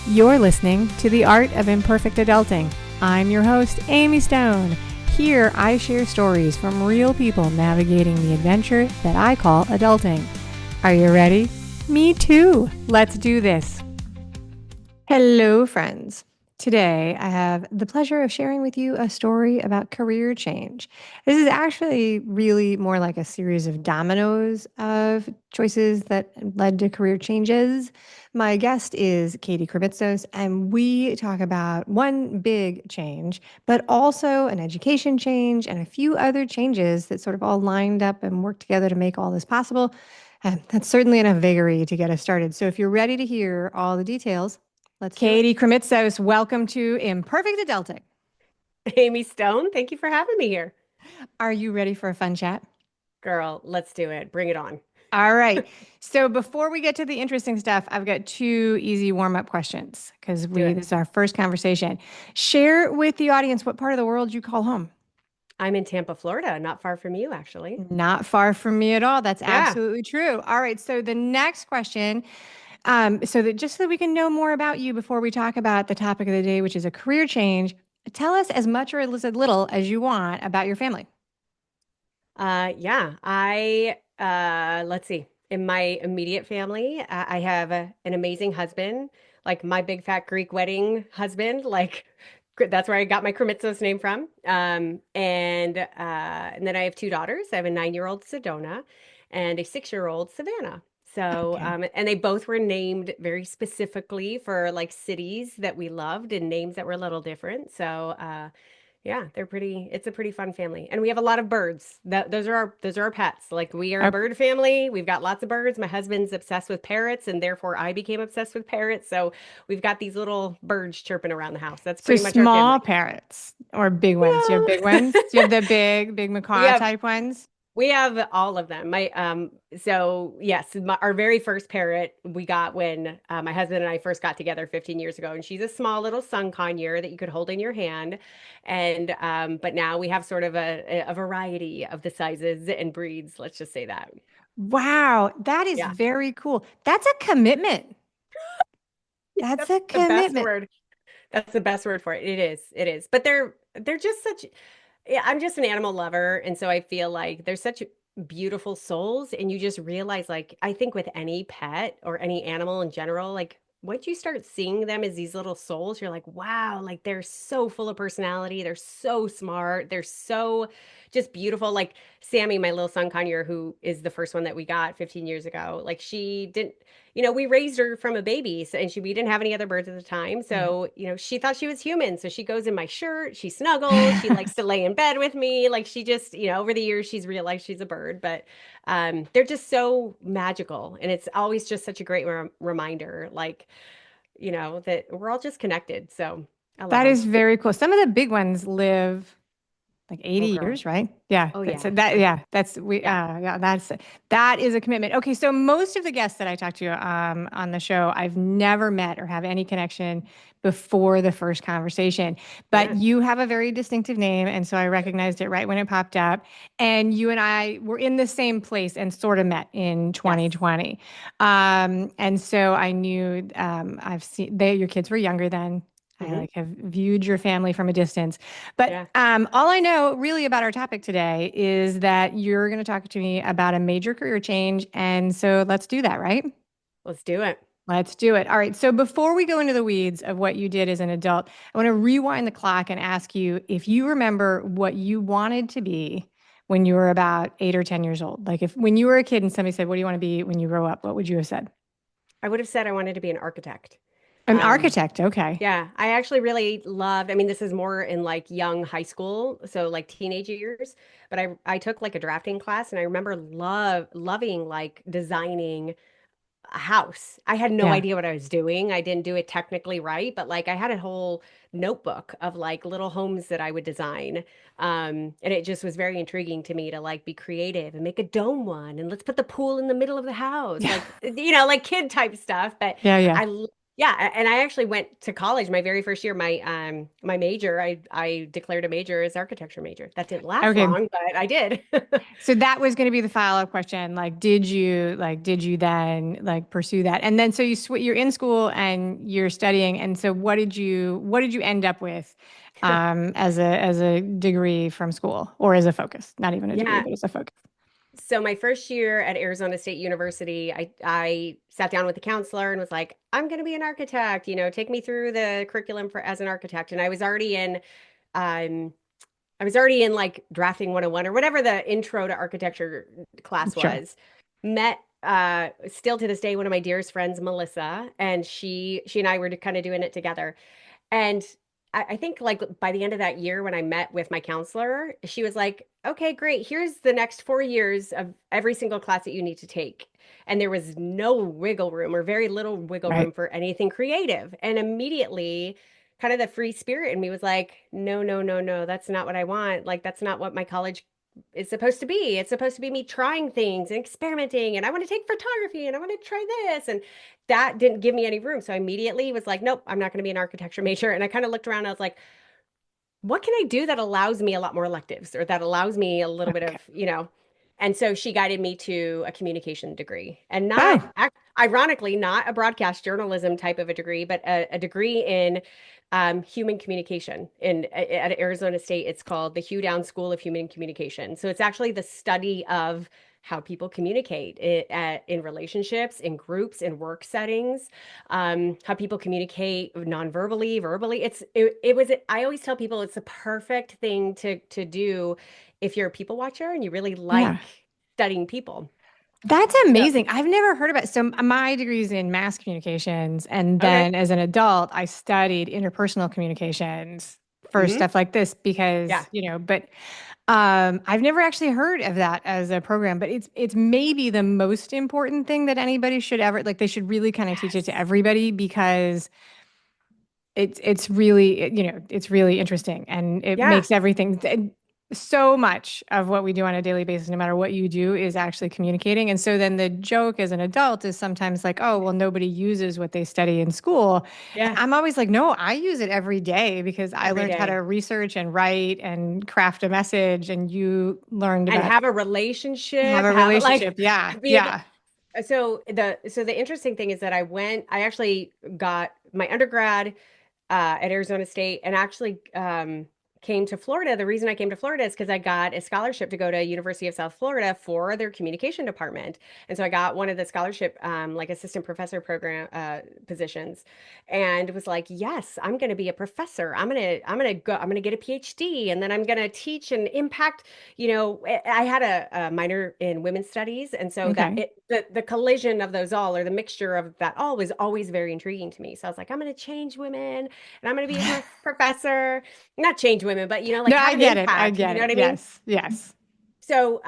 You're listening to The Art of Imperfect Adulting. I'm your host, Amy Stone. Here, I share stories from real people navigating the adventure that I call adulting. Are you ready? Me too. Let's do this. Hello, friends. Today, I have the pleasure of sharing with you a story about career change. This is actually really more like a series of dominoes of choices that led to career changes. My guest is Katie Krimitsos, and we talk about one big change, but also an education change and a few other changes that sort of all lined up and worked together to make all this possible. And that's certainly enough vagary to get us started. So if you're ready to hear all the details, let's do it. Katie Krimitsos, welcome to Imperfect Adulting. Amy Stone, thank you for having me here. Are you ready for a fun chat? Girl, let's do it. Bring it on. All right. So before we get to the interesting stuff, I've got two easy warm-up questions because Do it. this is our first conversation. Share with the audience what part of the world you call home. I'm in Tampa, Florida, not far from you, actually. Not far from me at all. That's Yeah. absolutely true. All right. So the next question, so that just so we can know more about you before we talk about the topic of the day, which is a career change, tell us as much or as little as you want about your family. Yeah. Let's see. In my immediate family, I have an amazing husband, like my big fat Greek wedding husband. That's where I got my Krimitsos name from. And then I have two daughters. I have a 9-year-old Sedona and a 6-year-old Savannah. So, Okay. and they both were named very specifically for like cities that we loved and names that were a little different. So, yeah, it's a pretty fun family. And we have a lot of birds. Those are our pets. Like we are a Are, bird family. We've got lots of birds. My husband's obsessed with parrots and therefore I became obsessed with parrots. So we've got these little birds chirping around the house. That's so pretty much our small family. parrots or big ones? Do you have big Yeah. ones? Do you have the big We macaw have type ones? we have all of them. So yes, our very first parrot we got when my husband and I first got together 15 years ago, and she's a small little sun conure that you could hold in your hand. And but now we have sort of a variety of the sizes and breeds. Let's just say that. Wow, that is Yeah, very cool. That's a commitment. That's that's a the best commitment. word. That's the best word for it. It is. It is. But they're just such. Yeah, I'm just an animal lover, and so I feel like they're such beautiful souls, and you just realize, like, I think with any pet or any animal in general, like, once you start seeing them as these little souls, you're like, wow, like they're so full of personality, they're so smart, they're so just beautiful. Like Sammy, my little sun conure, who is the first one that we got 15 years ago, like she didn't, we raised her from a baby, so, and we didn't have any other birds at the time. Yeah. So, she thought she was human. So she goes in my shirt, she snuggles, she likes to lay in bed with me. Like she just, over the years, she's realized she's a bird, but they're just so magical. And it's always just such a great reminder, like, that we're all just connected. So I love That them. is very cool. Some of the big ones live like Oh, 80 girl. years, right? Yeah, Oh, that's yeah. that. Yeah, that's we. Yeah. Yeah, that is a commitment. Okay, so most of the guests that I talk to on the show, I've never met or have any connection before the first conversation. But Yeah. you have a very distinctive name, and so I recognized it right when it popped up. And you and I were in the same place and sort of met in Yes. 2020. And so I knew I've seen your kids were younger then. I Hmm. like have viewed your family from a distance. But Yeah. all I know really about our topic today is that you're going to talk to me about a major career change. And so let's do that, right? Let's do it. Let's do it. All right. So before we go into the weeds of what you did as an adult, I want to rewind the clock and ask you if you remember what you wanted to be when you were about 8 or 10 years old. Like if when you were a kid and somebody said, "What do you want to be when you grow up?" What would you have said? I would have said I wanted to be an architect. An Um, architect. Okay. Yeah, I actually really loved, I mean, this is more in like young high school, so like teenage years, but I took like a drafting class and I remember loving like designing a house. I had no Yeah. idea what I was doing. I didn't do it technically right, but like I had a whole notebook of like little homes that I would design. And it just was very intriguing to me to like be creative and make a dome one and let's put the pool in the middle of the house. Yeah. Like, like kid type stuff. But Yeah. Yeah. I Yeah, and I actually went to college my very first year. My major, I declared a major as architecture major. That didn't last Okay. long, but I did. So that was going to be the follow-up question. Did you then like pursue that? And then so you're in school and you're studying. And so what did you end up with as a degree from school or as a focus? Not even a degree, Yeah. but as a focus. So my first year at Arizona State University, I sat down with the counselor and was like, I'm going to be an architect, take me through the curriculum for as an architect. And um I was already in like drafting 101 or whatever the intro to architecture class Sure. was. Met still to this day one of my dearest friends, Melissa, and she and I were kind of doing it together. And I think like by the end of that year, when I met with my counselor, she was like, okay, great. Here's the next 4 years of every single class that you need to take. And there was no wiggle room or very little wiggle room Right. for anything creative. And immediately, kind of the free spirit in me was like, no, no, no, no, that's not what I want. Like, that's not what my college is supposed to be. It's supposed to be me trying things and experimenting. And I want to take photography and I want to try this. And that didn't give me any room. So I immediately was like, nope, I'm not going to be an architecture major. And I kind of looked around. I was like, what can I do that allows me a lot more electives or that allows me a little bit Okay. of. And so she guided me to a communication degree and Oh, ironically, not a broadcast journalism type of a degree, but a degree in human communication. At Arizona State, it's called the Hugh Down School of Human Communication. So it's actually the study of how people communicate in relationships, in groups, in work settings, how people communicate non-verbally, verbally. I always tell people it's the perfect thing to do if you're a people watcher and you really yeah. like studying people. That's So, amazing. I've never heard about it. So my degree is in mass communications, and okay. then as an adult, I studied interpersonal communications for Hmm. stuff like this Yeah. because, but I've never actually heard of that as a program, but it's maybe the most important thing that anybody should ever like. They should really kind of teach it to Yes. everybody because it's really it's really interesting and it Yeah. makes everything so much of what we do on a daily basis, no matter what you do, is actually communicating. And so then the joke as an adult is sometimes like, oh, well, nobody uses what they study in school. And Yeah. I'm always like, no, I use it every day because I Every learned how to day. research research and write and craft a message, and you learned And about have a have relationship, a have like relationship. Yeah, be able. yeah. So the interesting thing is that I actually got my undergrad at Arizona State and actually came to Florida. The reason I came to Florida is because I got a scholarship to go to University of South Florida for their communication department. And so I got one of the scholarship like assistant professor program positions and was like, yes, I'm going to be a professor. I'm going to get a PhD and then I'm going to teach and impact, I had a minor in women's studies. And so Okay. the collision of those all or the mixture of that all was always very intriguing to me. So I was like, I'm going to change women and I'm going to be a professor, not change women, but like No, have I an get it. I impact. You get know it. what I mean? Yes, yes. So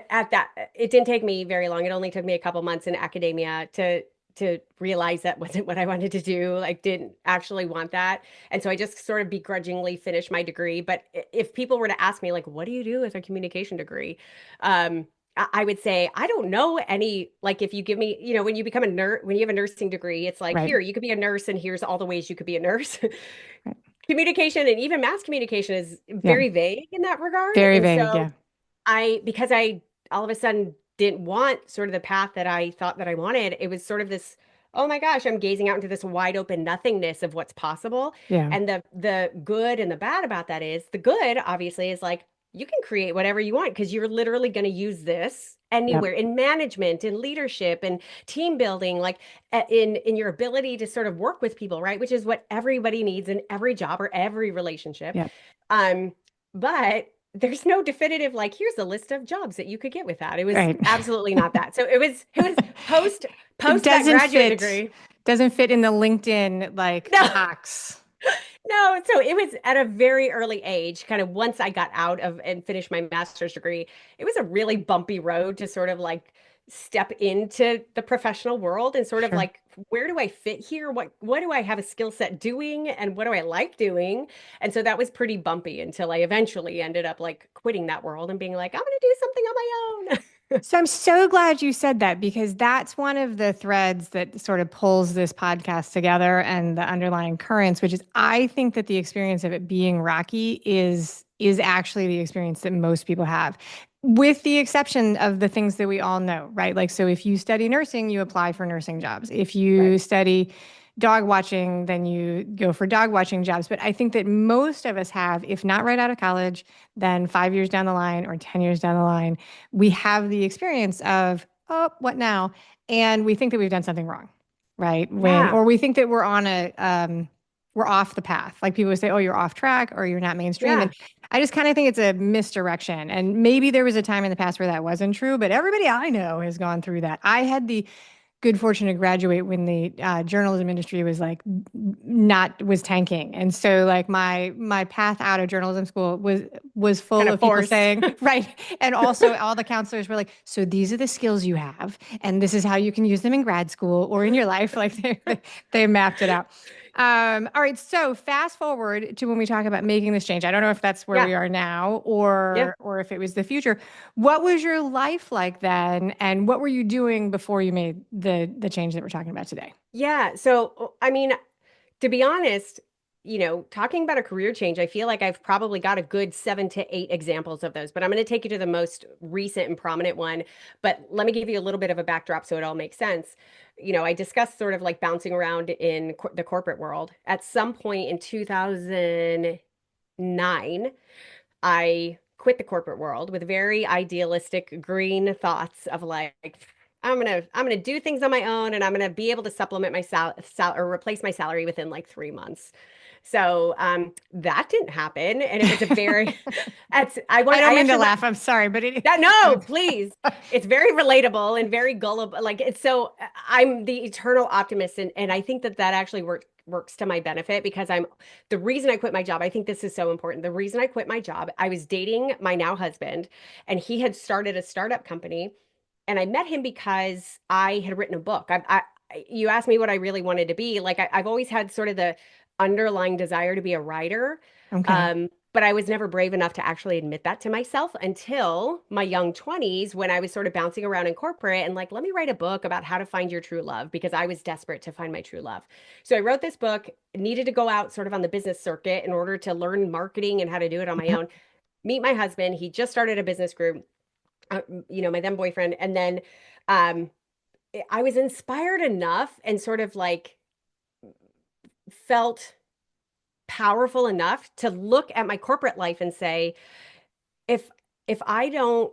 at that, it didn't take me very long. It only took me a couple months in academia to realize that wasn't what I wanted to do. Like, didn't actually want that, and so I just sort of begrudgingly finished my degree. But if people were to ask me, like, what do you do with a communication degree? I would say I don't know any. Like, if you give me, when you become a nurse, when you have a nursing degree, it's like Right. here you could be a nurse, and here's all the ways you could be a nurse. Right. Communication and even mass communication is Yeah. very vague in that regard. Very And vague. so Yeah. because I all of a sudden didn't want sort of the path that I thought that I wanted, it was sort of this, oh my gosh, I'm gazing out into this wide open nothingness of what's possible. Yeah. And the good and the bad about that is the good obviously is like you can create whatever you want because you're literally going to use this Yep. anywhere in management, in leadership, and team building, like in your ability to sort of work with people, right? Which is what everybody needs in every job or every relationship. Yep. Um, but there's no definitive like here's a list of jobs that you could get with that. It was Right. absolutely not that. So it was post It post that graduate degree. doesn't fit in the LinkedIn like No, box. no. So it was at a very early age, kind of once I got out of and finished my master's degree, it was a really bumpy road to sort of like step into the professional world and sort of Sure. like where do I fit here? What do I have a skill set doing and what do I like doing? And so that was pretty bumpy until I eventually ended up like quitting that world and being like, I'm gonna do something on my own. So I'm so glad you said that because that's one of the threads that sort of pulls this podcast together and the underlying currents, which is I think that the experience of it being rocky is actually the experience that most people have, with the exception of the things that we all know, right? Like, so if you study nursing, you apply for nursing jobs. If Right. you study dog watching, then you go for dog watching jobs. But I think that most of us have, if not right out of college, then 5 years down the line or 10 years down the line, we have the experience of, oh, what now? And we think that we've done something wrong, right? Yeah. Or we think that we're off the path. Like people would say, oh, you're off track or you're not mainstream. And Yeah. I just kind of think it's a misdirection. And maybe there was a time in the past where that wasn't true, but everybody I know has gone through that. I had the good fortune to graduate when the journalism industry was like not was tanking, and so like my path out of journalism school was Kind full of of people forced. saying right, and also all the counselors were like, so these are the skills you have, and this is how you can use them in grad school or in your life. Like they mapped it out. All right, so fast forward to when we talk about making this change. I don't know if that's where Yeah. we are now Yeah. or if it was the future. What was your life like then, and what were you doing before you made the change that we're talking about today? Yeah. So, I mean, to be honest, talking about a career change, I feel like I've probably got a good 7 to 8 examples of those, but I'm going to take you to the most recent and prominent one. But let me give you a little bit of a backdrop so it all makes sense. I discussed sort of like bouncing around in the corporate world. At some point in 2009, I quit the corporate world with very idealistic green thoughts of like, I'm gonna do things on my own and I'm gonna be able to supplement my or replace my salary within like 3 months. So that didn't happen. And it was a very I don't I mean to actually laugh. I'm sorry, but it. that no, please. It's very relatable and very gullible. Like it's so I'm the eternal optimist and I think that actually works to my benefit because I'm the reason I quit my job. I think this is so important. The reason I quit my job, I was dating my now husband and he had started a startup company and I met him because I had written a book. You asked me what I really wanted to be. Like I've always had sort of the underlying desire to be a writer. Okay. But I was never brave enough to actually admit that to myself until my young 20s when I was sort of bouncing around in corporate and like, let me write a book about how to find your true love because I was desperate to find my true love. So I wrote this book, needed to go out sort of on the business circuit in order to learn marketing and how to do it on my Yep. own. Meet my husband. He just started a business group, my then boyfriend. And then um, I was inspired enough and sort of like felt powerful enough to look at my corporate life and say, if if I don't,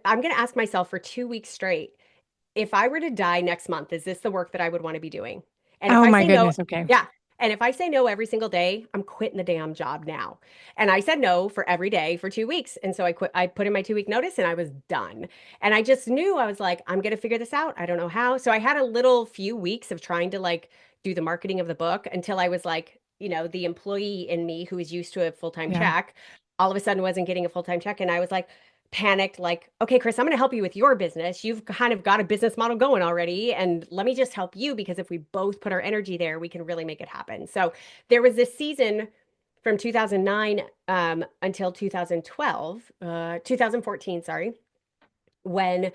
I'm going to ask myself for 2 weeks straight, if I were to die next month, is this the work that I would want to be doing? And if Oh I my say no, goodness. Okay. yeah. And if I say no every single day, I'm quitting the damn job now. And I said no for every day for 2 weeks. And so I quit, I put in my 2 week notice and I was done. And I just knew I was like, I'm going to figure this out. I don't know how. So I had a little few weeks of trying to like do the marketing of the book until I was like, the employee in me who was used to a full-time Yeah. check all of a sudden wasn't getting a full-time check. And I was like, panicked, like, okay, Chris, I'm going to help you with your business. You've kind of got a business model going already. And let me just help you because if we both put our energy there, we can really make it happen. So there was this season from 2009 until 2014, sorry, when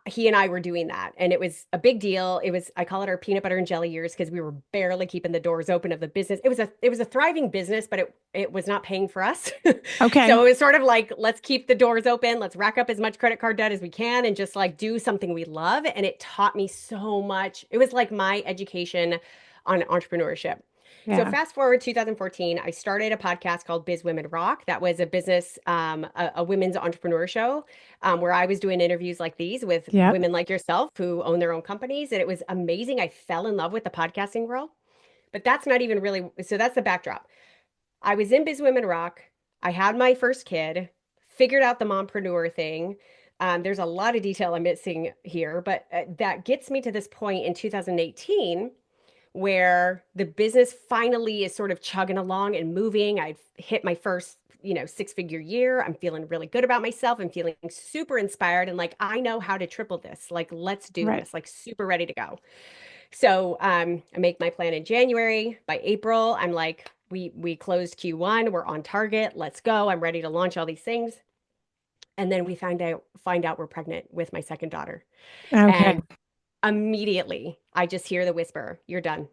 he and I were doing that. And it was a big deal. It was, I call it our peanut butter and jelly years because we were barely keeping the doors open of the business. It was a thriving business, but it was not paying for us. Okay. So it was sort of like, let's keep the doors open, let's rack up as much credit card debt as we can and just like do something we love. And it taught me so much. It was like my education on entrepreneurship. So Yeah. fast forward 2014, I started a podcast called Biz Women Rock. That was a business, a women's entrepreneur show where I was doing interviews like these with Yep. women like yourself who own their own companies. And it was amazing. I fell in love with the podcasting world. But that's not even really, so that's the backdrop. I was in Biz Women Rock. I had my first kid, figured out the mompreneur thing. There's a lot of detail I'm missing here, but that gets me to this point in 2018 where the business finally is sort of chugging along and moving. I've hit my first, 6-figure year. I'm feeling really good about myself. I'm feeling super inspired and like, I know how to triple this. Like, let's do Right. this, like, super ready to go. So I make my plan in January. By April, I'm like, we closed Q1. We're on target. Let's go. I'm ready to launch all these things. And then we find out we're pregnant with my second daughter. Okay. And immediately I just hear the whisper, "You're done.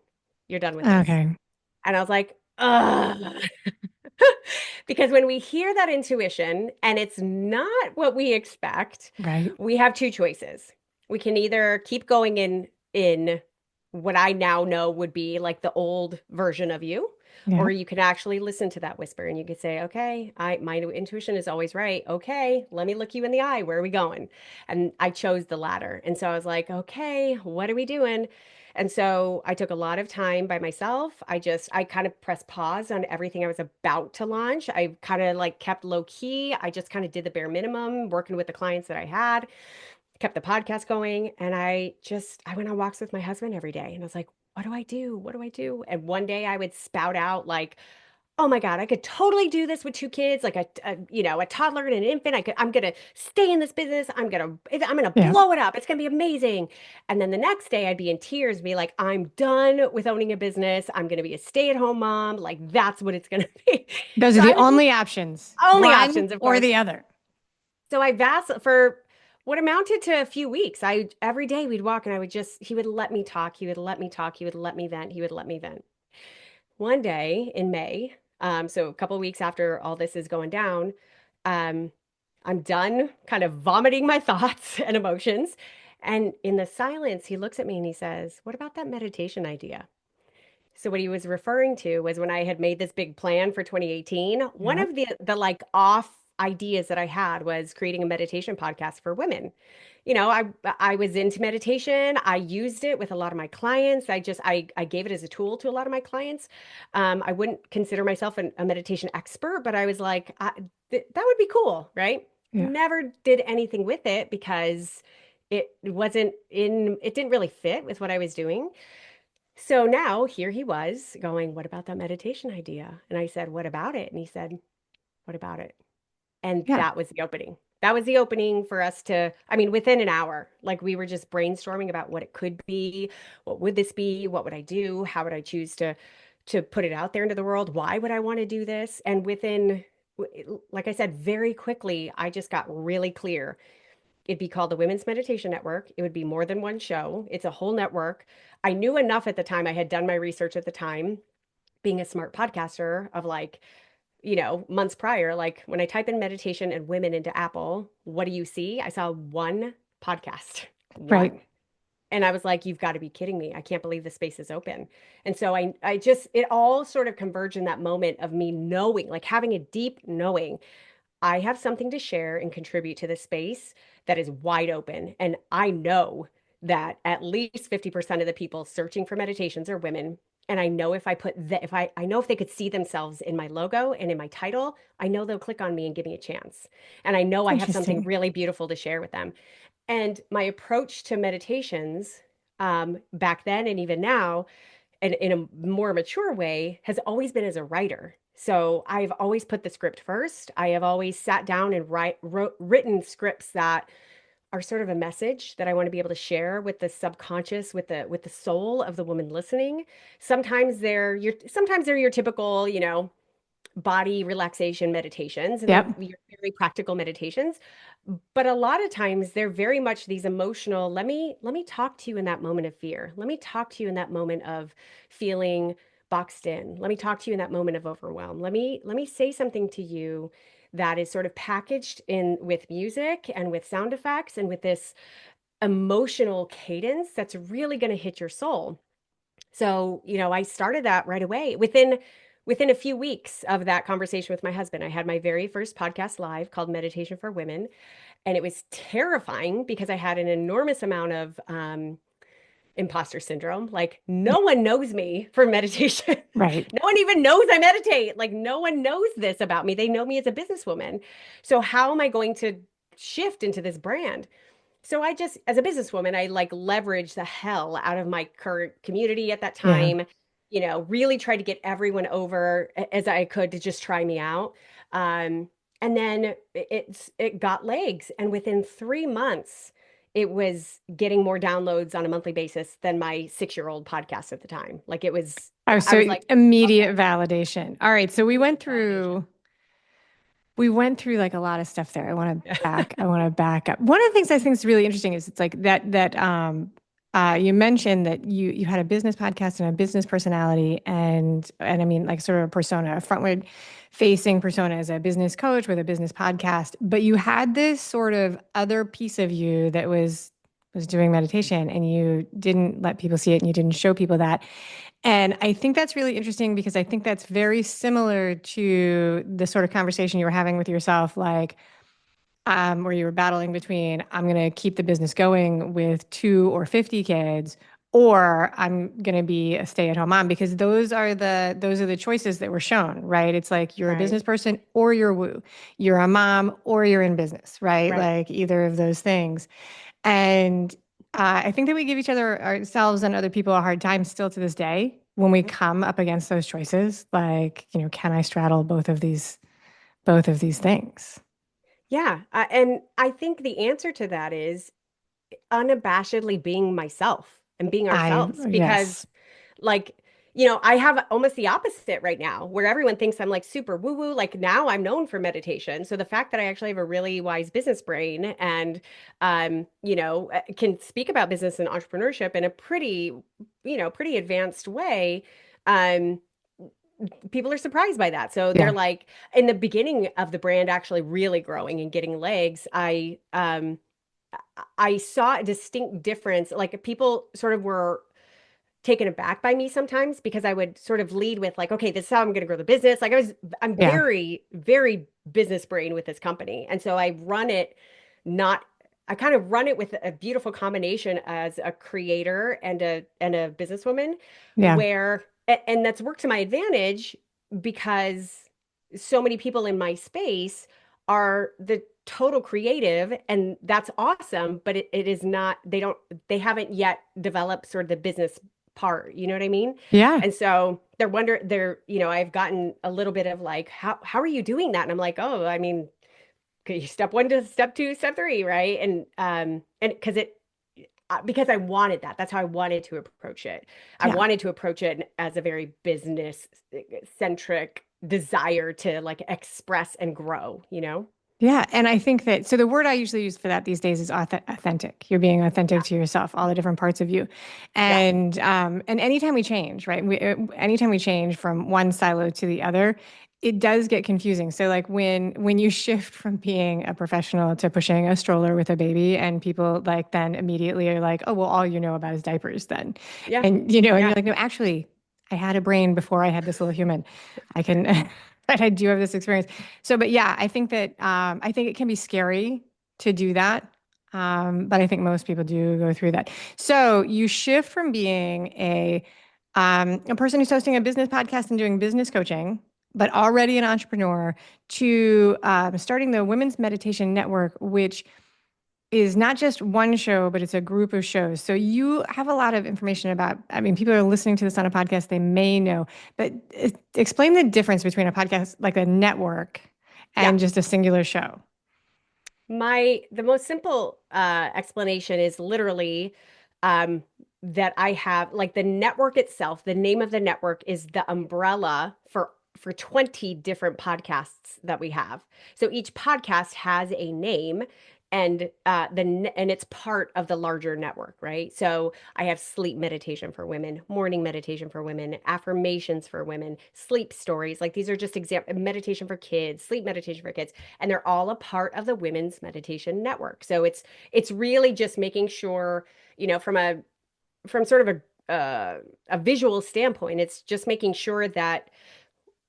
You're done with this." Okay. And I was like, ugh. Because when we hear that intuition and it's not what we expect, Right. we have two choices. We can either keep going in what I now know would be like the old version of you, Yeah. or you can actually listen to that whisper and you could say, "Okay, I my intuition is always right. Okay, let me look you in the eye. Where are we going?" And I chose the latter. And so I was like, "Okay, what are we doing?" And so I took a lot of time by myself. I kind of pressed pause on everything I was about to launch. I kind of like kept low key. I just kind of did the bare minimum, working with the clients that I had, kept the podcast going. And I went on walks with my husband every day. And I was like, what do I do? What do I do? And one day I would spout out like, oh my God, I could totally do this with two kids, like a toddler and an infant. I'm gonna stay in this business. I'm gonna Yeah. blow it up. It's gonna be amazing. And then the next day I'd be in tears, be like, I'm done with owning a business. I'm gonna be a stay-at-home mom. Like that's what it's gonna be. Those are So I the was just only options, only one options, of or course. the other. So I vacillated for what amounted to a few weeks. I every day we'd walk and he would let me talk. He would let me talk. He would let me vent. He would let me vent. One day in May, so a couple of weeks after all this is going down, um, I'm done kind of vomiting my thoughts and emotions. And in the silence, he looks at me and he says, "What about that meditation idea?" So what he was referring to was when I had made this big plan for 2018, one Yeah. of the like off ideas that I had was creating a meditation podcast for women. I was into meditation. I used it with a lot of my clients. I gave it as a tool to a lot of my clients. I wouldn't consider myself a meditation expert, but I was like, that would be cool, right? Yeah. Never did anything with it because it didn't really fit with what I was doing. So now here he was going, "What about that meditation idea?" And I said, "What about it?" And he said, "What about it?" And Yeah. that was the opening. That was the opening for us to, I mean, within an hour, like we were just brainstorming about what it could be. What would this be? What would I do? How would I choose to put it out there into the world? Why would I want to do this? And like I said, very quickly, I just got really clear. It'd be called the Women's Meditation Network. It would be more than one show. It's a whole network. I knew enough at the time. I had done my research at the time, being a smart podcaster of like, months prior, like when I type in meditation and women into Apple, what do you see? I saw one podcast, Right. one. And I was like, you've got to be kidding me. I can't believe the space is open. And so it all sort of converged in that moment of me knowing, like having a deep knowing I have something to share and contribute to the space that is wide open. And I know that at least 50% of the people searching for meditations are women. And I know if I put that, if I know if they could see themselves in my logo and in my title, I know they'll click on me and give me a chance. And I know It's I have something interesting. really beautiful to share with them. And my approach to meditations back then and even now and in a more mature way has always been as a writer. So I've always put the script first. I have always sat down and written scripts that are sort of a message that I want to be able to share with the subconscious, with the soul of the woman listening. Sometimes they're your typical, body relaxation meditations and they're Yep. your very practical meditations, but a lot of times they're very much these emotional, let me talk to you in that moment of fear, let me talk to you in that moment of feeling boxed in, let me talk to you in that moment of overwhelm, let me say something to you that is sort of packaged in with music and with sound effects and with this emotional cadence that's really going to hit your soul. So, I started that right away. Within a few weeks of that conversation with my husband, I had my very first podcast live called Meditation for Women. And it was terrifying because I had an enormous amount of imposter syndrome. Like, Yeah. no one knows me for meditation. Right. No one even knows I meditate. Like, no one knows this about me. They know me as a businesswoman. So, how am I going to shift into this brand? So I just, as a businesswoman, I like leveraged the hell out of my current community at that Yeah. time, really tried to get everyone over as I could to just try me out. Um, and then it got legs. And within 3 months, it was getting more downloads on a monthly basis than my 6-year-old podcast at the time. Like it was, Oh, I was so like, okay, immediate validation. All right. So we went immediate validation. through We went through like a lot of stuff there. I want to back up. One of the things I think is really interesting is it's like you mentioned that you had a business podcast and a business personality and I mean like sort of a persona, a frontward facing persona as a business coach with a business podcast, but you had this sort of other piece of you that was doing meditation and you didn't let people see it and you didn't show people that. And I think that's really interesting because I think that's very similar to the sort of conversation you were having with yourself, like where you were battling between I'm going to keep the business going with 2 or 50 kids, or I'm going to be a stay-at-home mom because those are the choices that were shown, right? It's like you're a Right. business person or you're woo, you're a mom or you're in business, right? Right. Like either of those things. And I think that we give each other, ourselves, and other people a hard time still to this day when we come up against those choices. Like, can I straddle both of these things? Yeah. And I think the answer to that is unabashedly being myself and being ourselves Yes, because like I have almost the opposite right now where everyone thinks I'm like super woo woo. Like now I'm known for meditation, so the fact that I actually have a really wise business brain and can speak about business and entrepreneurship in a pretty advanced way. um People are surprised by that, so they're yeah, like, in the beginning of the brand actually really growing and getting legs, I saw a distinct difference. Like people sort of were taken aback by me sometimes because I would sort of lead with like, okay, this is how I'm going to grow the business. I'm yeah, very, very business brain with this company. And so not, I kind of run it with a beautiful combination as a creator and a businesswoman yeah, where, and that's worked to my advantage because so many people in my space are the total creative and that's awesome, but it is not, they haven't yet developed sort of the business part, you know what I mean? yeah, And so I've gotten a little bit of like, how are you doing that? And I'm like, oh, I mean, okay, step one to step two, step three, right? And because I wanted that. That's how I wanted to approach it. I yeah. wanted to approach it as a very business centric desire to like express and grow, you know? Yeah, and I think that so the word I usually use for that these days is authentic. You're being authentic Yeah. to yourself, all the different parts of you, Yeah. and anytime we change, right? Anytime we change from one silo to the other, it does get confusing. So like when you shift from being a professional to pushing a stroller with a baby, and people like then immediately are like, oh well, all you know about is diapers then, Yeah. and Yeah. you're like, no, actually, I had a brain before I had this little human. I can. But I do have this experience. So, but yeah, I think it can be scary to do that. But I think most people do go through that. So you shift from being a person who's hosting a business podcast and doing business coaching, but already an entrepreneur, to starting the Women's Meditation Network, which is not just one show, but it's a group of shows. So you have a lot of information about, I mean, people are listening to this on a podcast, they may know, but explain the difference between a podcast, like a network, Yeah. and just a singular show. The most simple explanation is literally um, that I have like the network itself. The name of the network is the umbrella for 20 different podcasts that we have. So each podcast has a name and it's part of the larger network, right? So I have sleep meditation for women, morning meditation for women, affirmations for women, sleep stories. Like these are just example meditation for kids, sleep meditation for kids, and they're all a part of the Women's Meditation Network. So it's really just making sure, from sort of a visual standpoint, it's just making sure that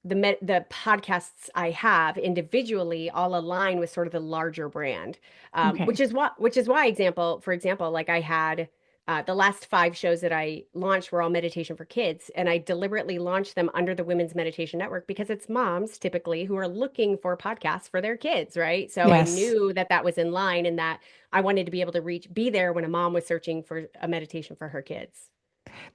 the podcasts I have individually all align with sort of the larger brand, Okay. which is why for example, like I had the last 5 shows that I launched were all meditation for kids, and I deliberately launched them under the Women's Meditation Network because it's moms typically who are looking for podcasts for their kids, right? So I Yes. knew that that was in line, and that I wanted to be able to be there when a mom was searching for a meditation for her kids.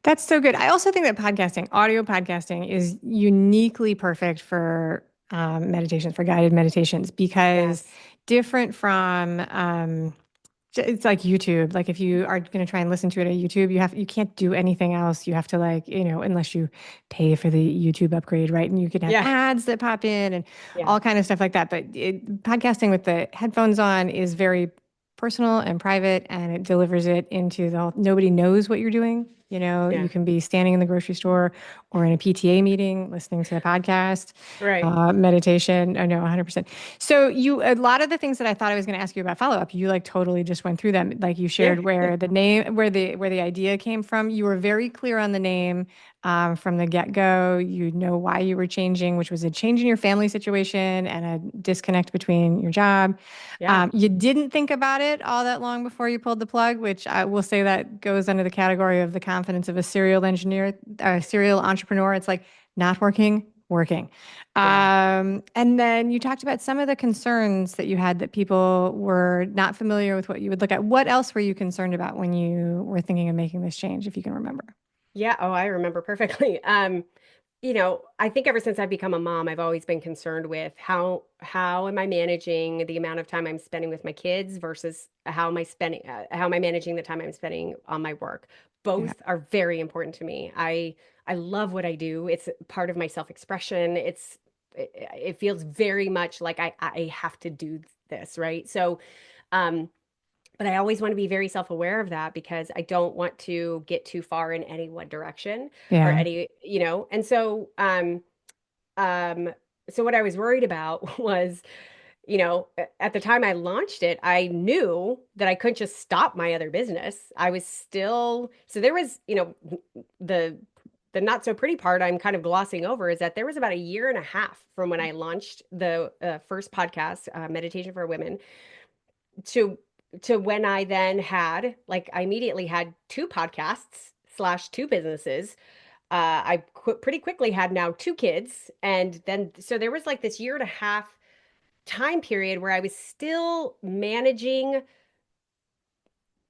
That's so good. I also think that audio podcasting is uniquely perfect for meditations, for guided meditations, because Yes. different from It's like YouTube. Like if you are going to try and listen to it at YouTube, you can't do anything else. You have to like, unless you pay for the YouTube upgrade, right? And you can have Yeah. ads that pop in and Yeah. all kind of stuff like that. But podcasting with the headphones on is very personal and private, and it delivers it into nobody knows what you're doing. You Yeah. can be standing in the grocery store or in a PTA meeting listening to the podcast, Right. meditation. I know 100%. So a lot of the things that I thought I was going to ask you about follow up, you like totally just went through them. Like you Yeah. shared where the name, where the idea came from. You were very clear on the name from the get go. You know why you were changing, which was a change in your family situation and a disconnect between your job. Yeah. You didn't think about it all that long before you pulled the plug, which I will say that goes under the category of the confidence of a serial engineer, a serial entrepreneur. It's like not working, working. Yeah. And then you talked about some of the concerns that you had that people were not familiar with what you would look at. What else were you concerned about when you were thinking of making this change, if you can remember? Yeah. Oh, I remember perfectly. I think ever since I've become a mom, I've always been concerned with how am I managing the amount of time I'm spending with my kids versus how am I managing the time I'm spending on my work. Yeah. Both are very important to me. I love what I do. It's part of my self-expression. It feels very much like I have to do this, right? So, um, but I always want to be very self-aware of that because I don't want to get too far in any one direction or Yeah. any. And um, so what I was worried about was, at the time I launched it, I knew that I couldn't just stop my other business. I was still, so there was, the the not so pretty part I'm kind of glossing over is that there was about a year and a half from when I launched the first podcast, Meditation for Women, to when I then had like I immediately had two podcasts slash two businesses. Pretty quickly had now two kids, and then so there was like this year and a half time period where I was still managing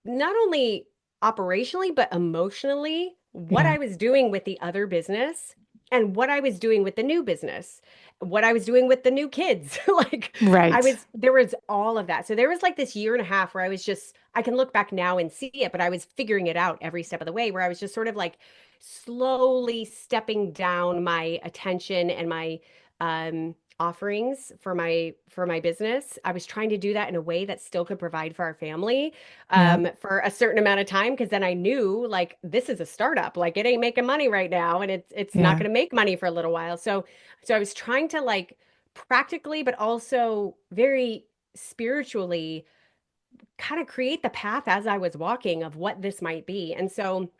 not only operationally, but emotionally, what Yeah. I was doing with the other business and what I was doing with the new business, what I was doing with the new kids. Like Right. there was all of that. So there was like this year and a half where I can look back now and see it, but I was figuring it out every step of the way where I was just sort of like slowly stepping down my attention and my, offerings for my business. I was trying to do that in a way that still could provide for our family Yeah. for a certain amount of time because then I knew like this is a startup, like it ain't making money right now and it's not Yeah. going to make money for a little while. So I was trying to like practically but also very spiritually kind of create the path as I was walking of what this might be. And so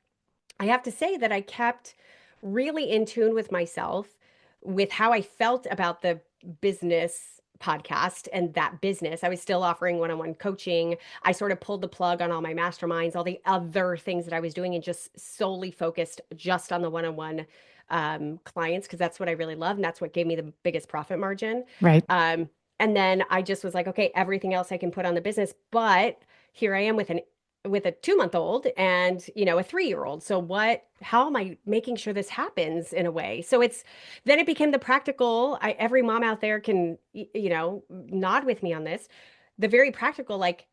I have to say that I kept really in tune with myself, with how I felt about the business podcast and that business. I was still offering one on one coaching. I sort of pulled the plug on all my masterminds, all the other things that I was doing, and just solely focused just on the one on one clients because that's what I really love. And that's what gave me the biggest profit margin. Right. Um, and then I just was like, okay, everything else I can put on the business. But here I am with a 2 month old and a 3 year old. So how am I making sure this happens in a way? So then it became the practical. Every mom out there can nod with me on this. The very practical, like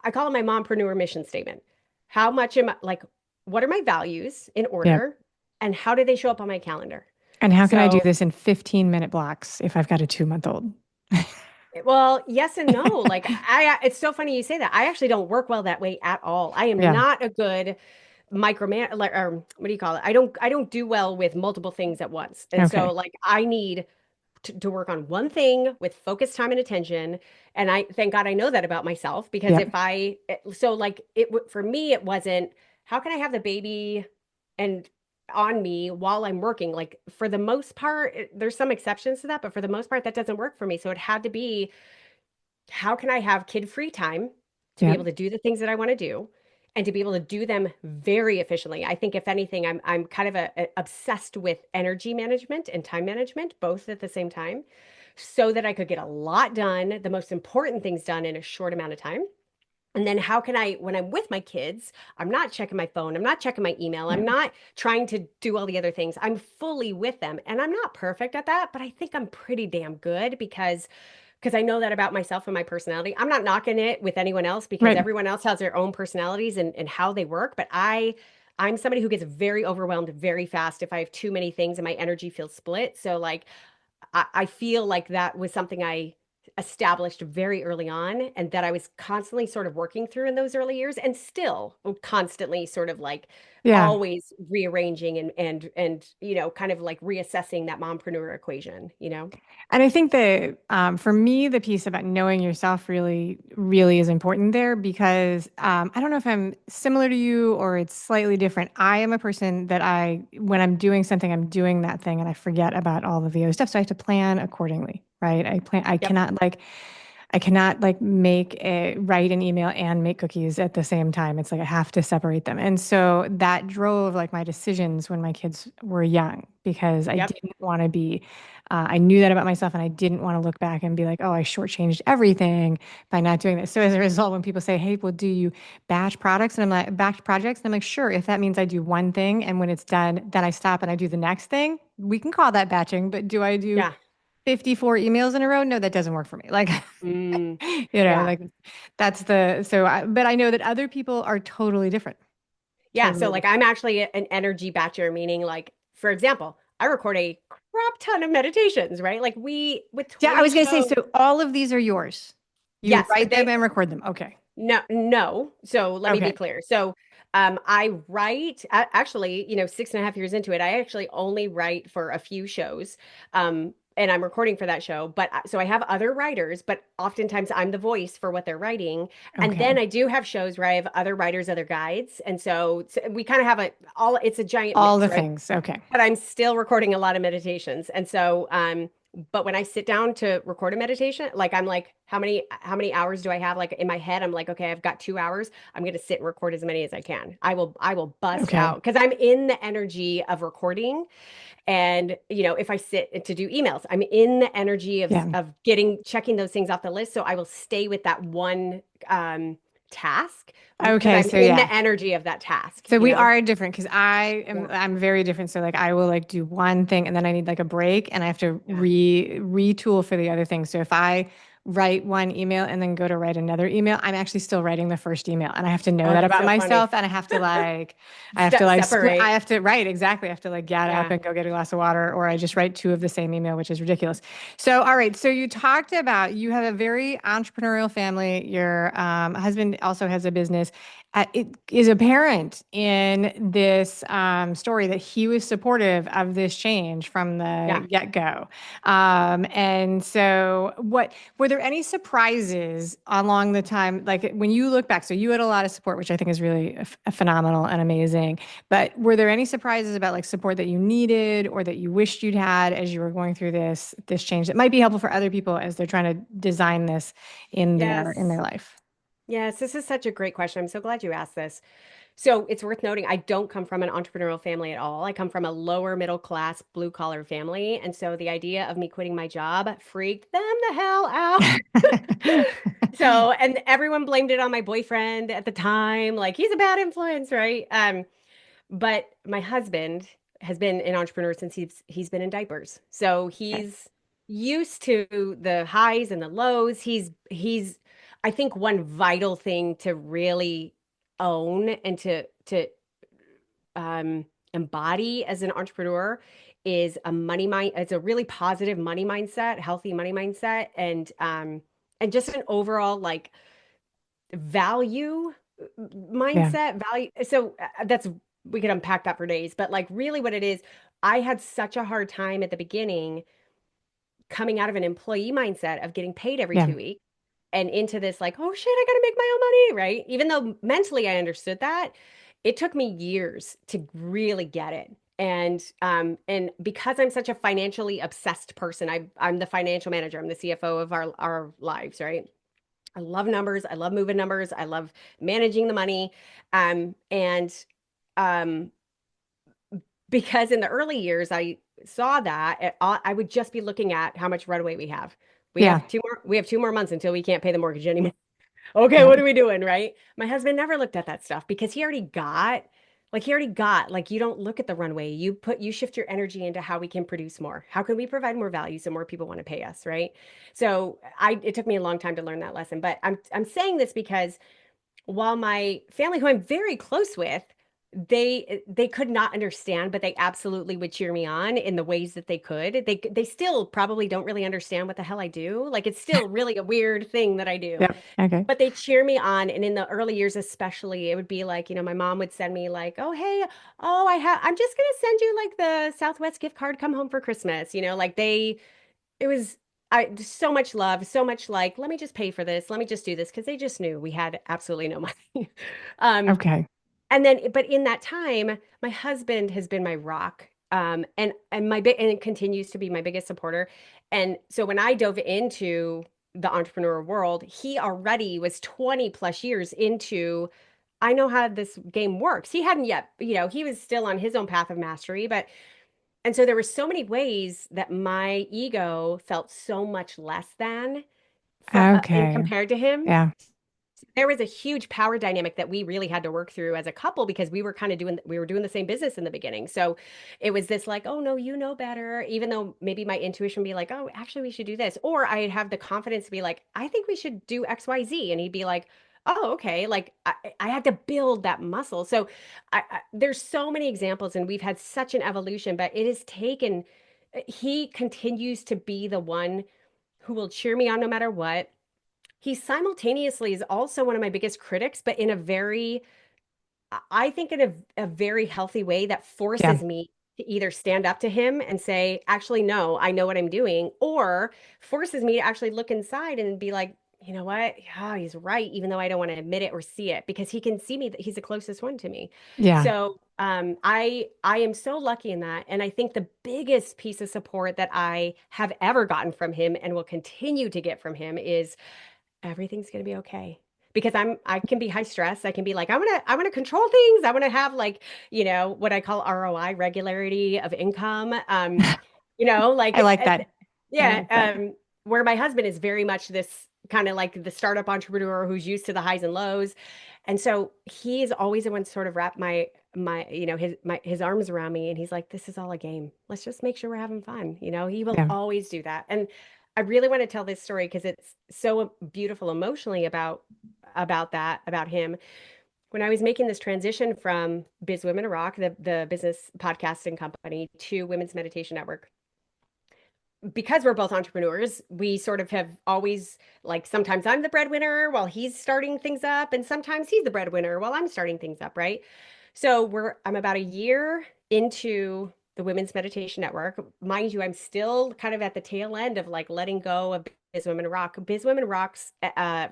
I call it my mompreneur mission statement. How much am I like, what are my values in Yeah. order and how do they show up on my calendar? And how can I do So this in 15-minute blocks if I've got a 2-month old? well, yes and no. Like it's so funny you say that. I actually don't work well that way at all. I am Yeah. not a good microman or what do you call it? I don't do well with multiple things at once. And so Okay. like I need to work on one thing with focused time and attention. And I thank God I know that about myself because Yeah. if I so like for me it wasn't how can I have the baby and on me while I'm working? Like for the most part, there's some exceptions to that, but for the most part that doesn't work for me. So it had to be how can I have kid-free time to be Yeah. able to do the things that I want to do and to be able to do them very efficiently? I think if anything, I'm kind of obsessed with energy management and time management, both at the same time, so that I could get a lot done, the most important things done in a short amount of time. And then how can I, when I'm with my kids, I'm not checking my phone, I'm not checking my email, Yeah. I'm not trying to do all the other things. I'm fully with them. And I'm not perfect at that, but I think I'm pretty damn good because because I know that about myself and my personality. I'm not knocking it with anyone else because Right. everyone else has their own personalities and how they work. But I'm somebody who gets very overwhelmed very fast if I have too many things and my energy feels split. So like I feel like that was something I established very early on and that I was constantly sort of working through in those early years and still constantly sort of like Yeah. always rearranging and kind of like reassessing that mompreneur equation, you know? And I think that for me, the piece about knowing yourself really, really is important there because I don't know if I'm similar to you or it's slightly different. I am a person that when I'm doing something, I'm doing that thing and I forget about all of the other stuff. So I have to plan accordingly, right? Yep. I cannot like write an email and make cookies at the same time. It's like I have to separate them. And so that drove like my decisions when my kids were young because I Yep. didn't want to I knew that about myself and I didn't want to look back and be like, oh, I shortchanged everything by not doing this. So as a result, when people say, hey, well, do you batch projects? And I'm like, sure, if that means I do one thing and when it's done, then I stop and I do the next thing, we can call that batching. But do I do Yeah. 54 emails in a row? No, that doesn't work for me. Like, Mm, yeah. like but I know that other people are totally different. Yeah. So Totally like different. I'm actually an energy batcher, meaning like, for example, I record a crap ton of meditations, right? Like we with Yeah, I 20 was going to say, shows. so all of these are yours. You Yes, write them and record them. Okay. no, no. So let me be Okay. clear. So I write, actually, 6.5 years into it, I actually only write for a few shows. And I'm recording for that show. But so I have other writers, but oftentimes I'm the voice for what they're writing. And then Okay. I do have shows where I have other writers, other guides. And so we kind of have it's a giant All mix, the right? things. Okay. But I'm still recording a lot of meditations. And so, but when I sit down to record a meditation, like I'm like, how many hours do I have? Like in my head, I'm like, okay, I've got 2 hours. I'm gonna sit and record as many as I can. I will bust Okay. out because I'm in the energy of recording. And if I sit to do emails, I'm in the energy of Yeah. of checking those things off the list. So I will stay with that one task because Okay. I'm So in yeah. the energy of that task, So you we know? are different because Yeah. I'm very different. So like I will like do one thing and then I need like a break and I have to Yeah. retool for the other thing. So if I write one email and then go to write another email, I'm actually still writing the first email and I have to know Oh, that that's about so funny. myself and I have to like split I Separate. have to write exactly. I have to like get up Yeah. and go get a glass of water or I just write two of the same email, which is ridiculous. So all right, so you talked about you have a very entrepreneurial family. Your husband also has a business it is apparent in this story that he was supportive of this change from the Yeah. get-go. And so, what were there any surprises along the time, like when you look back? So you had a lot of support, which I think is really phenomenal and amazing. But were there any surprises about like support that you needed or that you wished you'd had as you were going through this change that might be helpful for other people as they're trying to design this in Yes. their life? Yes, this is such a great question. I'm so glad you asked this. So it's worth noting, I don't come from an entrepreneurial family at all. I come from a lower middle class, blue collar family. And so the idea of me quitting my job freaked them the hell out. So, and everyone blamed it on my boyfriend at the time. Like he's a bad influence, right? But my husband has been an entrepreneur since he's been in diapers. So he's used to the highs and the lows. He's I think one vital thing to really own and to embody as an entrepreneur is a money mind. It's a really positive money mindset, healthy money mindset, and just an overall like value Yeah, mindset value. So that's we could unpack that for days, but like really what it is, I had such a hard time at the beginning coming out of an employee mindset of getting paid every yeah, 2 weeks and into this like, oh shit, I gotta make my own money, right? Even though mentally I understood that, it took me years to really get it. And because I'm such a financially obsessed person, I'm the financial manager, I'm the CFO of our lives, right? I love numbers. I love moving numbers. I love managing the money. And um, because in the early years, I saw that I would just be looking at how much runway we have. yeah, We have 2 more months until we can't pay the mortgage anymore. Okay, yeah. what are we doing, right? My husband never looked at that stuff because he already got Like he already got, like you don't look at the runway. You shift your energy into how we can produce more. How can we provide more value so more people want to pay us, right? So it took me a long time to learn that lesson. But I'm saying this because while my family, who I'm very close with, they could not understand, but they absolutely would cheer me on in the ways that they could. They still probably don't really understand what the hell I do. Like it's still really a weird thing that I do. Yep. Okay. But they cheer me on. And in the early years, especially, it would be like, my mom would send me like, oh, hey, oh, I'm just gonna send you like the Southwest gift card, come home for Christmas. Like it was so much love, so much like, let me just pay for this, let me just do this, because they just knew we had absolutely no money. Um, Okay. and then, but in that time, my husband has been my rock, and it continues to be my biggest supporter. And so when I dove into the entrepreneur world, he already was 20 plus years into. I know how this game works. He hadn't yet, he was still on his own path of mastery, but and so there were so many ways that my ego felt so much less than in Okay. compared to him. Yeah. There was a huge power dynamic that we really had to work through as a couple because we were doing the same business in the beginning. So it was this like, oh no, you know better, even though maybe my intuition would be like, oh, actually we should do this. Or I'd have the confidence to be like, I think we should do XYZ. And he'd be like, oh, okay. Like I had to build that muscle. So there's so many examples and we've had such an evolution, but it has taken, he continues to be the one who will cheer me on no matter what. He simultaneously is also one of my biggest critics, but in a very, I think in a very healthy way that Yeah. forces me to either stand up to him and say, actually, no, I know what I'm doing, or forces me to actually look inside and be like, you know what? Yeah, he's right, even though I don't want to admit it or see it, because he can see me that he's the closest one to me. Yeah. So I am so lucky in that. And I think the biggest piece of support that I have ever gotten from him and will continue to get from him is everything's going to be okay, because I can be high stress. I can be like, I want to control things. I want to have like, what I call ROI, regularity of income. I Like like that. I yeah, like that. where my husband is very much this kind of like the startup entrepreneur who's used to the highs and lows. And so he's always the one to sort of wrap his arms around me, and he's like, this is all a game. Let's just make sure we're having fun. He will Yeah. always do that. And I really want to tell this story because it's so beautiful emotionally about him. When I was making this transition from Biz Women Rock, the business podcasting company, to Women's Meditation Network, because we're both entrepreneurs, we sort of have always, like, sometimes I'm the breadwinner while he's starting things up, and sometimes he's the breadwinner while I'm starting things up, right? So I'm about a year into the Women's Meditation Network. Mind you, I'm still kind of at the tail end of like letting go of Biz Women Rock. Biz Women Rock's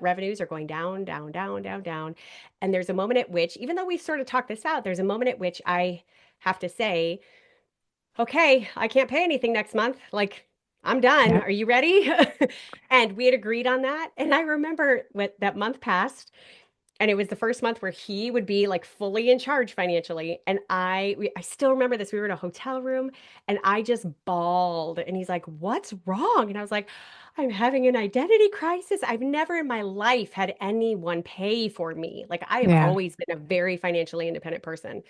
revenues are going down, down, down, down, down. And there's a moment at which, even though we've sort of talked this out, there's a moment at which I have to say, okay, I can't pay anything next month. Like, I'm done. Yep. Are you ready? And we had agreed on that. And I remember what that month passed, and it was the first month where he would be like fully in charge financially. And I still remember this. We were in a hotel room and I just bawled. And he's like, what's wrong? And I was like, I'm having an identity crisis. I've never in my life had anyone pay for me. Like I have Yeah. always been a very financially independent person.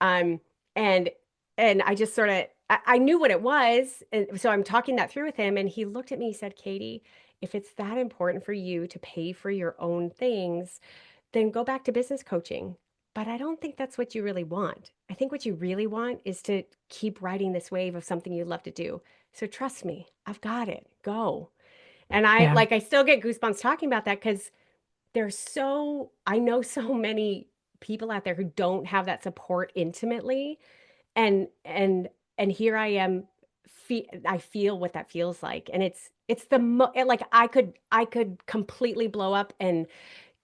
Um, and and I just sort of I knew what it was. And so I'm talking that through with him. And he looked at me, he said, Katie, if it's that important for you to pay for your own things, then go back to business coaching. But I don't think that's what you really want. I think what you really want is to keep riding this wave of something you love to do. So trust me, I've got it. Go. And Yeah. I still get goosebumps talking about that because I know so many people out there who don't have that support intimately. And, and, and here I am, I feel what that feels like. And it's like I could completely blow up and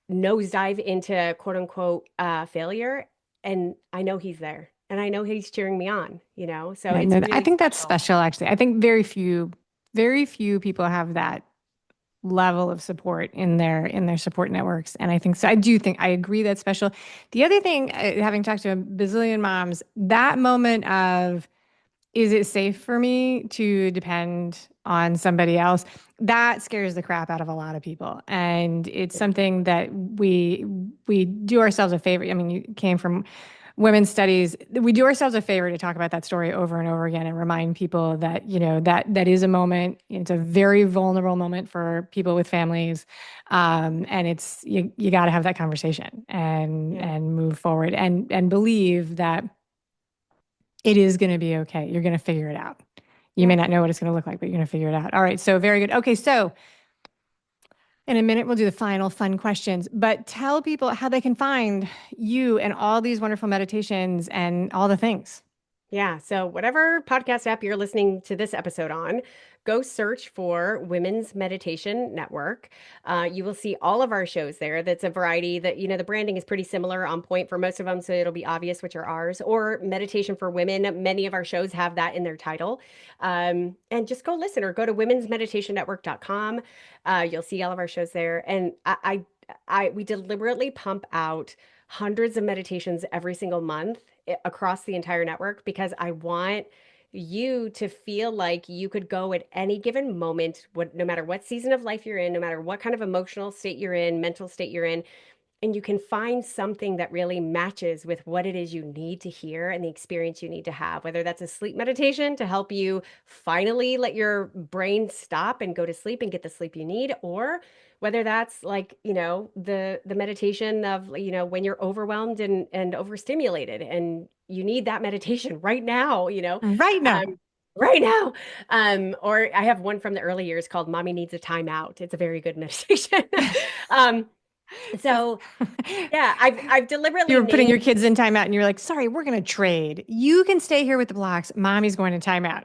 nosedive into quote unquote failure. And I know he's there and I know he's cheering me on, so I it's know that. I really think that's special. special, actually. I think very few people have that level of support in their support networks. And I think so. I agree that's special. The other thing, having talked to a bazillion moms, that moment of, is it safe for me to depend on somebody else? That scares the crap out of a lot of people. And it's Yeah. something that we do ourselves a favor. I mean, you came from women's studies, we do ourselves a favor to talk about that story over and over again and remind people that, that is a moment. It's a very vulnerable moment for people with families. And it's, you got to have that conversation and move forward and believe that it is going to be okay. You're going to figure it out. You may not know what it's going to look like, but you're going to figure it out. All right. So very good. Okay. So in a minute, we'll do the final fun questions, but tell people how they can find you and all these wonderful meditations and all the things. Yeah. So, whatever podcast app you're listening to this episode on, go search for Women's Meditation Network. You will see all of our shows there. That's a variety that, the branding is pretty similar, on point for most of them. So, it'll be obvious which are ours, or Meditation for Women. Many of our shows have that in their title. And just go listen or go to womensmeditationnetwork.com. You'll see all of our shows there. And we deliberately pump out hundreds of meditations every single month across the entire network, because I want you to feel like you could go at any given moment, no matter what season of life you're in, no matter what kind of emotional state you're in, mental state you're in, and you can find something that really matches with what it is you need to hear and the experience you need to have, whether that's a sleep meditation to help you finally let your brain stop and go to sleep and get the sleep you need, or whether that's like, the meditation of, when you're overwhelmed and overstimulated and you need that meditation right now, Right now. Right now. Or I have one from the early years called Mommy Needs a Timeout. It's a very good meditation. So yeah, I've deliberately You were putting your kids in timeout and you're like, sorry, we're going to trade. You can stay here with the blocks. Mommy's going to timeout.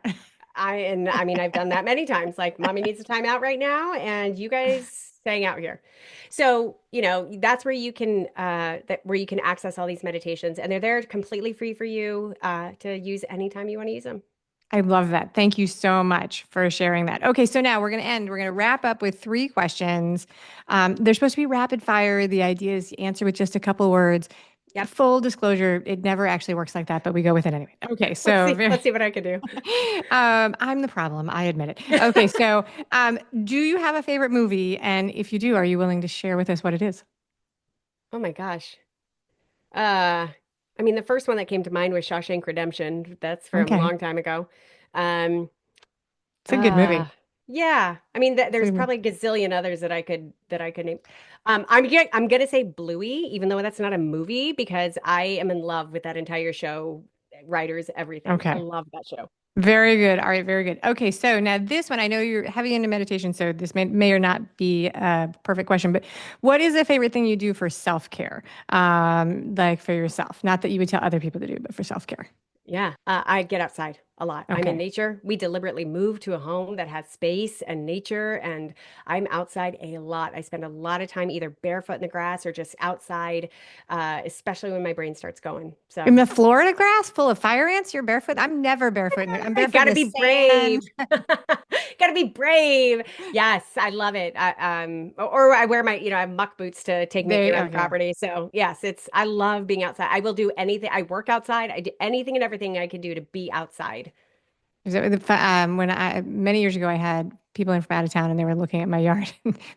I've done that many times. Like, Mommy needs a timeout right now, and you guys hang out here. So, that's where you can access all these meditations, and they're there completely free for you to use anytime you want to use them. I love that. Thank you so much for sharing that. Okay, so now we're going to wrap up with 3 questions. They're supposed to be rapid fire. The idea is to answer with just a couple words. Yep. Full disclosure, it never actually works like that, but we go with it anyway. Okay, so let's see what I can do. I'm the problem. I admit it. Okay, so do you have a favorite movie? And if you do, are you willing to share with us what it is? Oh my gosh. The first one that came to mind was Shawshank Redemption. That's from a long time ago. It's a good movie. Yeah. There's probably a gazillion others that I could name. I'm gonna say Bluey, even though that's not a movie, because I am in love with that entire show, writers, everything. Okay. I love that show. Very good. All right, very good. Okay, so now this one, I know you're heavy into meditation, so this may or not be a perfect question, but what is the favorite thing you do for self-care? Like for yourself, not that you would tell other people to do, but for self-care. Yeah, I get outside a lot. Okay. I'm in nature. We deliberately moved to a home that has space and nature, and I'm outside a lot. I spend a lot of time either barefoot in the grass or just outside, especially when my brain starts going. So in the Florida grass full of fire ants, you're barefoot? I'm never barefoot. I'm barefoot. Gotta be brave. Gotta be brave. Yes, I love it. Or I wear my, I have muck boots to take me around the property. So yes, I love being outside. I will do anything. I work outside. I do anything and everything I can do to be outside. Many years ago, I had people in from out of town and they were looking at my yard.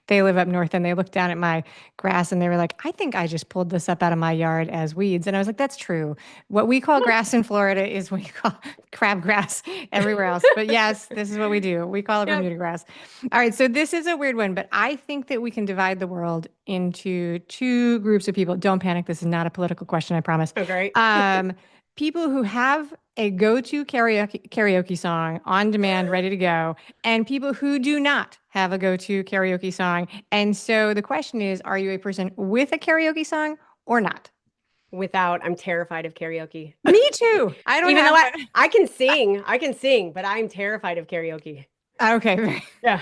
They live up north and they looked down at my grass and they were like, I think I just pulled this up out of my yard as weeds. And I was like, that's true. What we call grass in Florida is what you call crabgrass everywhere else. But yes, this is what we do. We call it Bermuda grass. All right. So this is a weird one, but I think that we can divide the world into 2 groups of people. Don't panic. This is not a political question, I promise. Okay. People who have a go-to karaoke song on demand, ready to go, and people who do not have a go-to karaoke song. And so the question is, are you a person with a karaoke song or not? Without. I'm terrified of karaoke. Me too. I don't even know what I can sing, but I'm terrified of karaoke. Okay. Yeah.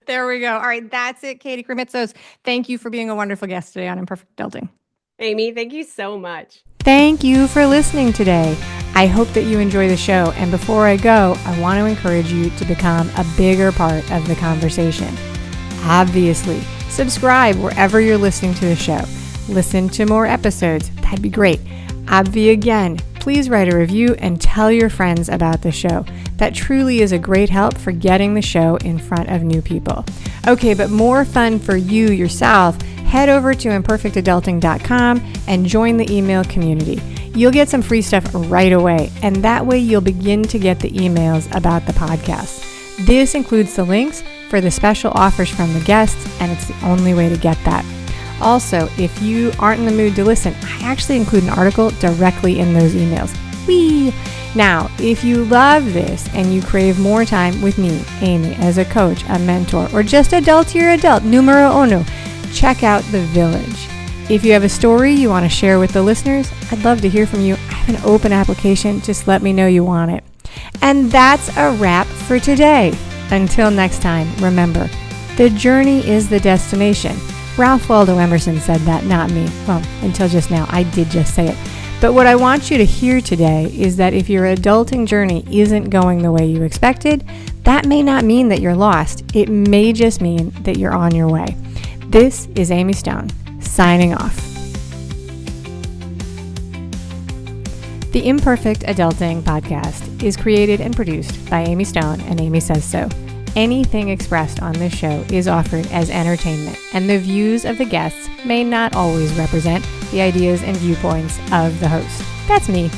There we go. All right. That's it, Katie Krimitsos. Thank you for being a wonderful guest today on Imperfect Adulting. Amy, thank you so much. Thank you for listening today. I hope that you enjoy the show. And before I go, I want to encourage you to become a bigger part of the conversation. Obviously, subscribe wherever you're listening to the show. Listen to more episodes. That'd be great. Obvi again, please write a review and tell your friends about the show. That truly is a great help for getting the show in front of new people. Okay, but more fun for you yourself, head over to imperfectadulting.com and join the email community. you'll get some free stuff right away, and that way you'll begin to get the emails about the podcast. This includes the links for the special offers from the guests, and it's the only way to get that. Also, if you aren't in the mood to listen, I actually include an article directly in those emails. Whee! Now, if you love this and you crave more time with me, Amy, as a coach, a mentor, or just adultier adult, numero uno, check out The Village. If you have a story you want to share with the listeners, I'd love to hear from you. I have an open application. Just let me know you want it. And that's a wrap for today. Until next time, remember, the journey is the destination. Ralph Waldo Emerson said that, not me. Well, until just now, I did just say it. But what I want you to hear today is that if your adulting journey isn't going the way you expected, that may not mean that you're lost. It may just mean that you're on your way. This is Amy Stone, signing off. The Imperfect Adulting Podcast is created and produced by Amy Stone and Amy Says So. Anything expressed on this show is offered as entertainment, and the views of the guests may not always represent the ideas and viewpoints of the host. That's me.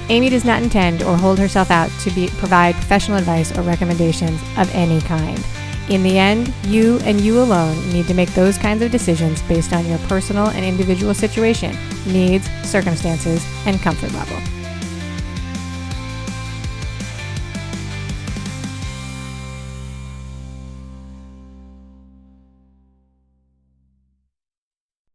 Amy does not intend or hold herself out to provide professional advice or recommendations of any kind. In the end, you and you alone need to make those kinds of decisions based on your personal and individual situation, needs, circumstances, and comfort level.